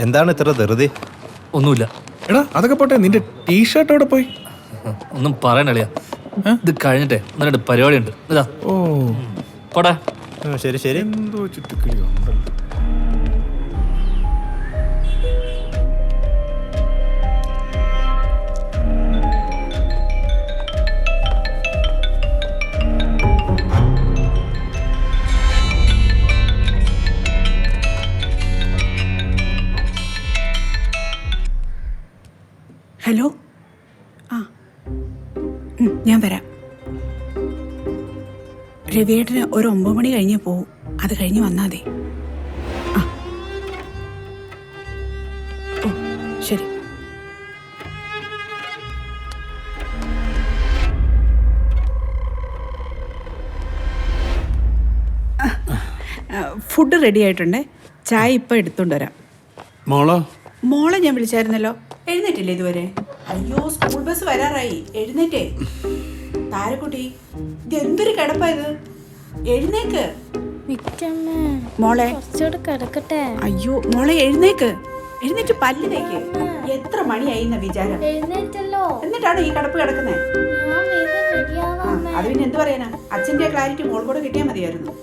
എന്താണ് ഇത്ര ധൃതി? ഒന്നുമില്ല. എടാ അതൊക്കെ പോട്ടെ, നിന്റെ ടീഷർട്ട് എവിടെ പോയി? ഒന്നും പറയണളിയാ. ഇത് കഴിഞ്ഞിട്ടേ എന്നിട്ട് പരിപാടി ഉണ്ട്. ഇതാ ഓ പോടാ. ശരി ശരി. എന്തോ ചുറ്റുക്കിളി ഉണ്ടല്ലോ. ഹലോ. ആ ഞാൻ വരാം. രവിയേട്ടന് ഒരു 9 മണി കഴിഞ്ഞ് പോവും. അത് കഴിഞ്ഞ് വന്നാൽ മതി. ആ ഓ ശരി. ഫുഡ് റെഡി ആയിട്ടുണ്ട്. ചായ ഇപ്പം എടുത്തുകൊണ്ട് വരാം. മോളെ ഞാൻ വിളിച്ചായിരുന്നല്ലോ. എഴുന്നേറ്റില്ലേ ഇതുവരെ? അയ്യോ സ്കൂൾ ബസ് വരാറായി. എഴുന്നേറ്റേ താരക്കുട്ടി. ഇത് എന്തൊരു കിടപ്പായത്? എഴുന്നേക്ക് മോളെ. അയ്യോ മോളെ എഴുന്നേക്ക്. എഴുന്നേറ്റ് പല്ല് തേക്ക്. എത്ര മണിയായി എന്ന വിചാരം? എന്നിട്ടാണ് ഈ കിടപ്പ് കിടക്കുന്നത്. അത് പിന്നെ എന്ത് പറയാനാ? അച്ഛൻ്റെ ക്ലാരിറ്റി മോൾ കൂടെ കിട്ടിയാൽ മതിയായിരുന്നു.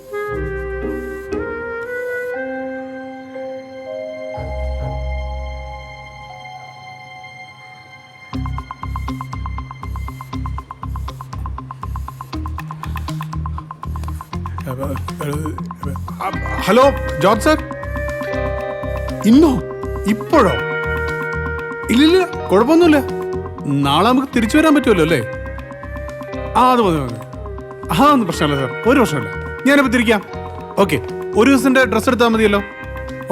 Hello George sir. ഇന്നോ? ഇപ്പോഴോ? ഇല്ലില്ല, കുഴപ്പമൊന്നുമില്ല. നാളെ നമുക്ക് തിരിച്ചു വരാൻ പറ്റുമല്ലോ അല്ലേ? അത് മതി മതി. ഒന്നും പ്രശ്നമല്ല സാർ, ഒരു പ്രശ്നമില്ല. ഞാനിപ്പോൾ തിരിക്കാം. ഓക്കെ, ഒരു ദിവസത്തിൻ്റെ ഡ്രസ്സ് എടുത്താൽ മതിയല്ലോ.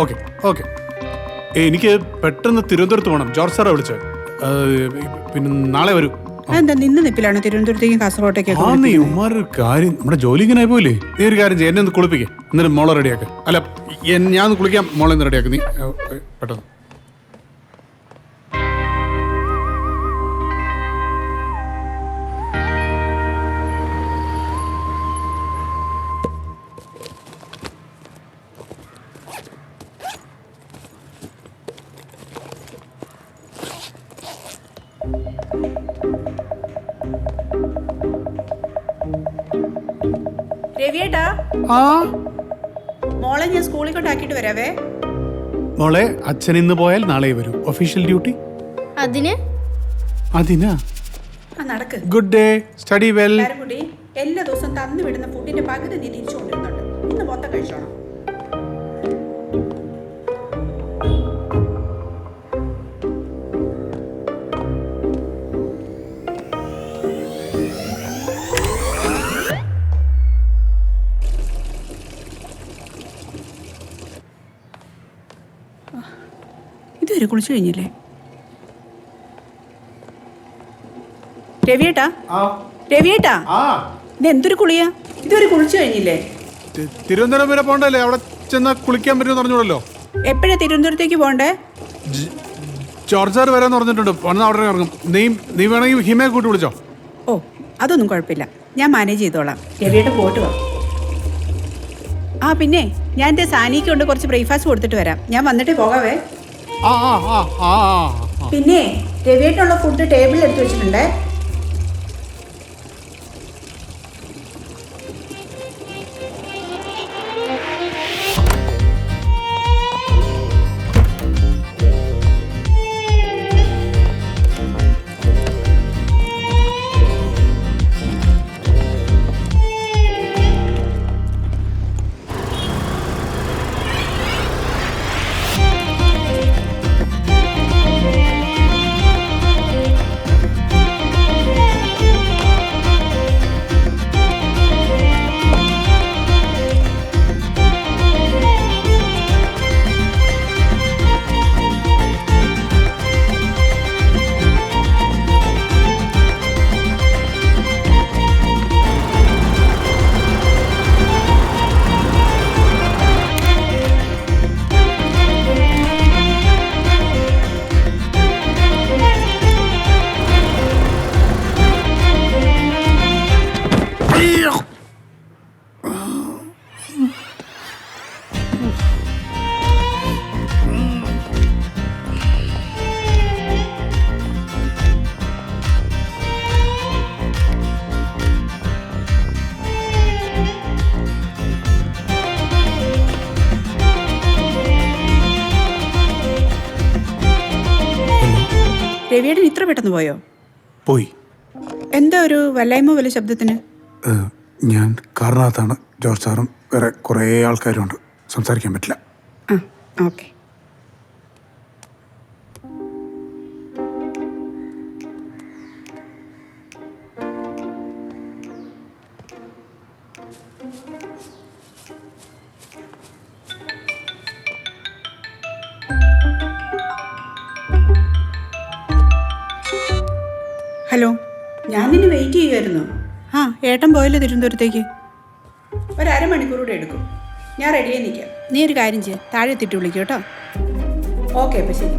Okay okay. എനിക്ക് പെട്ടെന്ന് തിരുവനന്തപുരത്ത് പോകണം. ജോർജ് സാറെ വിളിച്ചത്. പിന്നെ നാളെ വരൂ. എന്താ നിന്ന് നിപ്പിലാണ് തിരുവനന്തപുരത്തേക്കും കാസർഗോട്ടേക്കും? നീ ഉമ്മാരൊരു കാര്യം, നമ്മുടെ ജോലി ഇങ്ങനെ ആയിപ്പോയില്ലേ. നീ ഒരു കാര്യം ചെയ്യ, എന്നെ ഒന്ന് കുളിപ്പിക്കേ. എന്നിട്ട് മോളെ റെഡിയാക്ക. അല്ല ഞാൻ ഒന്ന് കുളിക്കാം, മോളെ ഒന്ന് റെഡിയാക്ക. നീ പെട്ടെന്ന്. രവിയേട്ടാ, മോളെ ഞാൻ സ്കൂളിൽ കൊണ്ടാക്കിട്ട് വരാവേ. മോളെ, അച്ഛൻ ഇന്ന് പോയാൽ നാളെ വരൂ. Official duty. അതിനാ നടക്ക്. Good day, study well. കുട്ടി, എല്ലാ ദിവസവും തന്നു വിടുന്ന ഫുഡിന്റെ പകുതി നീ തിരിച്ചു കൊണ്ടിരുന്നുണ്ട്. ഇന്ന് മൊത്തം കഴിച്ചോണം. ഇതുവരെ കുളിച്ചു കഴിഞ്ഞില്ലേ രവിയേട്ടാ? രവിയേട്ടാ, ഇത് എന്തൊരു കുളിയാ? ഇതുവരെ കുളിച്ചു കഴിഞ്ഞില്ലേ? തിരുവനന്തപുരം വരെ പോണ്ടല്ലേ? അവിടെ ചെന്നാ കുളിക്കാൻ പറ്റുമെന്ന് പറഞ്ഞോളല്ലോ. എപ്പോഴാ തിരുവനന്തപുരത്തേക്ക് പോണ്ടേ? ജോർജ് സാർ വരാന്ന് പറഞ്ഞിട്ടുണ്ട്. വന്ന് അവിടെ ഇറങ്ങും. നീ വേണമെങ്കിൽ ഹിമയെ കൂട്ടി വിളിച്ചോ. ഓ അതൊന്നും കുഴപ്പമില്ല, ഞാൻ മാനേജ് ചെയ്തോളാം. രവിയേട്ട പോയിട്ട് വാ. ആ പിന്നെ ഞാൻ എൻ്റെ സാനിക്ക് കൊണ്ട് കുറച്ച് ബ്രേക്ക്ഫാസ്റ്റ് കൊടുത്തിട്ട് വരാം. ഞാൻ വന്നിട്ടേ പോകാവേ. പിന്നെ രവിയേട്ടുള്ള ഫുഡ് ടേബിളിൽ എടുത്തു വെച്ചിട്ടുണ്ടേ. രവിയേടൻ ഇത്ര പെട്ടെന്ന് പോയോ? പോയി. എന്താ ഒരു വല്ലായ്മ പോലെ ശബ്ദത്തിന്? ഞാൻ കാറിനകത്താണ്. ജോർജ് സാറും വേറെ കുറേ ആൾക്കാരുണ്ട്. സംസാരിക്കാൻ പറ്റില്ല. ആ ഓക്കെ. ഹലോ, ഞാൻ നിന്നെ വെയിറ്റ് ചെയ്യുമായിരുന്നു. ആ, ഏട്ടൻ പോയല്ലോ തിരുവനന്തപുരത്തേക്ക്. ഒരു അരമണിക്കൂർ കൂടെ എടുക്കും. ഞാൻ റെഡിയായി നിൽക്കാം. നീ ഒരു കാര്യം ചെയ്യ്, താഴെ എത്തിയിട്ട് വിളിക്കും കേട്ടോ. ഓക്കെ, അപ്പം ശരി.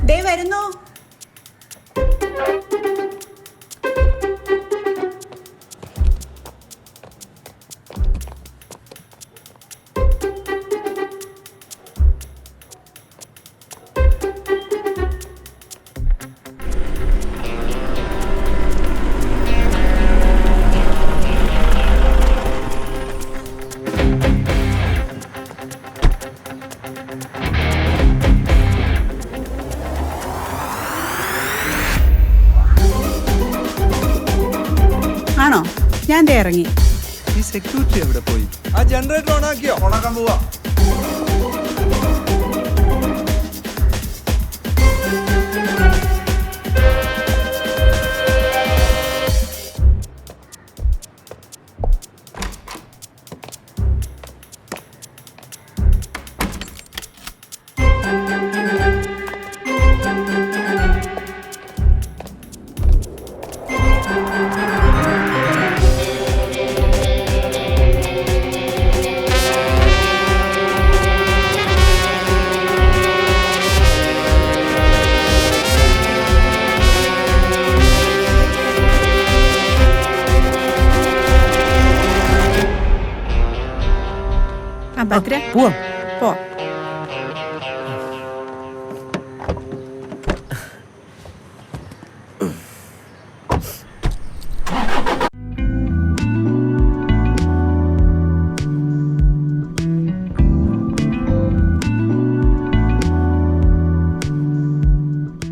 ദേ വരുന്നു. ആണോ? ഞാൻ ദേ ഇറങ്ങി. ഈ സെക്യൂരിറ്റി എവിടെ പോയി? ആ ജനറേറ്റർ ഓണാക്കിയോ? ഓണാക്കാൻ പോവാ. ആ ഭദ്ര, പോവാം.